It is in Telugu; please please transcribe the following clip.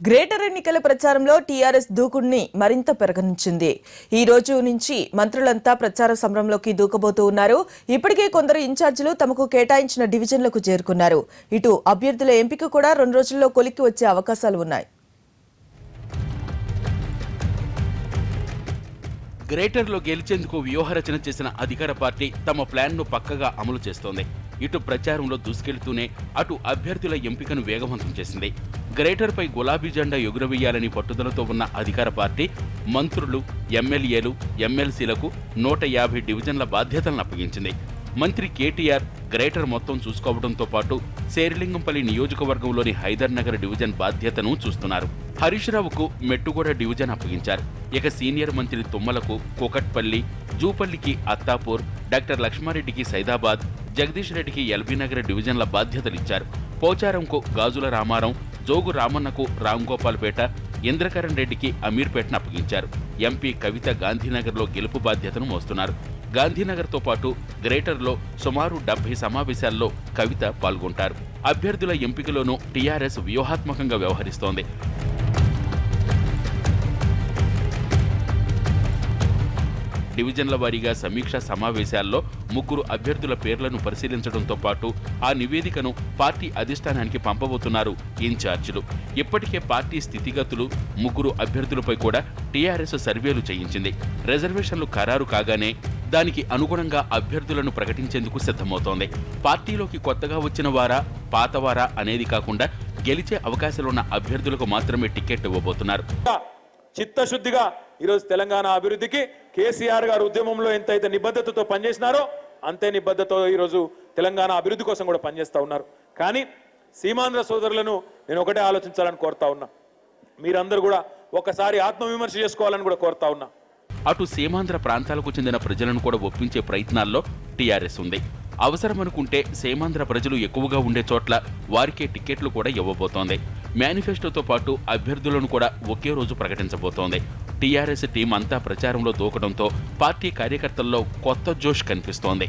గ్రేటర్ ఎన్నికల ప్రచారంలో టీఆర్ఎస్ దూకుడిని మరింత పెరగనుంచింది. ఈ రోజు నుంచి మంత్రులంతా ప్రచార సమరంలోకి దూకబోతూ ఉన్నారు. ఇప్పటికే కొందరు ఇన్ఛార్జీలు తమకు కేటాయించిన డివిజన్లకు చేరుకున్నారు. ఇటు అభ్యర్థుల ఎంపిక కూడా 2 రోజుల్లో కొలిక్కి వచ్చే అవకాశాలు ఉన్నాయి. గ్రేటర్లో గెలిచేందుకు వ్యూహరచన చేసిన అధికార పార్టీ తమ ప్లాన్ను పక్కగా అమలు చేస్తోంది. ఇటు ప్రచారంలో దూసుకెళ్తూనే అటు అభ్యర్థుల ఎంపికను వేగవంతం చేసింది. గ్రేటర్పై గులాబీ జెండా ఎగురవేయాలని పట్టుదలతో ఉన్న అధికార పార్టీ మంత్రులు, ఎమ్మెల్యేలు, ఎమ్మెల్సీలకు 150 డివిజన్ల బాధ్యతలను అప్పగించింది. మంత్రి కేటీఆర్ గ్రేటర్ మొత్తం చూసుకోవడంతో పాటు శేరిలింగంపల్లి నియోజకవర్గంలోని హైదర్ నగర్ డివిజన్ బాధ్యతను చూస్తున్నారు. హరీష్ రావుకు మెట్టుగూడ డివిజన్ అప్పగించారు. ఇక సీనియర్ మంత్రి తుమ్మలకు కూకట్పల్లి, జూపల్లికి అత్తాపూర్, డాక్టర్ లక్ష్మారెడ్డికి సైదాబాద్, జగదీష్ రెడ్డికి ఎల్బీనగర్ డివిజన్ల బాధ్యతలిచ్చారు. పోచారంకు గాజుల రామారం, జోగు రామన్నకు రాంగోపాల్పేట, ఇంద్రకరణ్ రెడ్డికి అమీర్పేటను అప్పగించారు. ఎంపీ కవిత గాంధీనగర్లో గెలుపు బాధ్యతను మోస్తున్నారు. గాంధీనగర్తో పాటు గ్రేటర్లో సుమారు 70 సమావేశాల్లో కవిత పాల్గొంటారు. అభ్యర్థుల ఎంపికలోనూ టీఆర్ఎస్ వ్యూహాత్మకంగా వ్యవహరిస్తోంది. డివిజన్ల వారీగా సమీక్షా సమావేశాల్లో 3 అభ్యర్థుల పేర్లను పరిశీలించడంతో పాటు ఆ నివేదికను పార్టీ అధిష్టానానికి పంపబోతున్నారు ఇన్ఛార్జీలు. ఇప్పటికే పార్టీ స్థితిగతులు, 3 అభ్యర్థులపై కూడా టీఆర్ఎస్ సర్వేలు చేయించింది. రిజర్వేషన్లు ఖరారు కాగానే దానికి అనుగుణంగా అభ్యర్థులను ప్రకటించేందుకు సిద్ధమవుతోంది. పార్టీలోకి కొత్తగా వచ్చిన వారా, పాతవారా అనేది కాకుండా గెలిచే అవకాశాలున్న అభ్యర్థులకు మాత్రమే టికెట్ ఇవ్వబోతున్నారు. చిత్తశుద్ధిగా ఈరోజు తెలంగాణ అభివృద్ధికి కేసీఆర్ గారు ఉద్యమంలో ఎంతైతే నిబద్ధతతో పనిచేసినారో అంతే నిబద్ధతతో ఈరోజు తెలంగాణ అభివృద్ధి కోసం కూడా పనిచేస్తూ ఉన్నారు. కానీ సీమాంధ్ర సోదరులను నేను ఒకటే ఆలోచించాలని కోరుతా ఉన్నా. మీరందరూ కూడా ఒకసారి ఆత్మవిమర్శ చేసుకోవాలని కూడా కోరుతా ఉన్నా. అటు సీమాంధ్ర ప్రాంతాలకు చెందిన ప్రజలను కూడా ఒప్పించే ప్రయత్నాల్లో టీఆర్ఎస్ ఉంది. అవసరమనుకుంటే సీమాంధ్ర ప్రజలు ఎక్కువగా ఉండే చోట్ల వారికే టికెట్లు కూడా ఇవ్వబోతోంది. మేనిఫెస్టోతో పాటు అభ్యర్థులను కూడా ఒకే రోజు ప్రకటించబోతోంది. టీఆర్ఎస్ టీం అంతా ప్రచారంలో దూకడంతో పార్టీ కార్యకర్తల్లో కొత్త జోష్ కనిపిస్తోంది.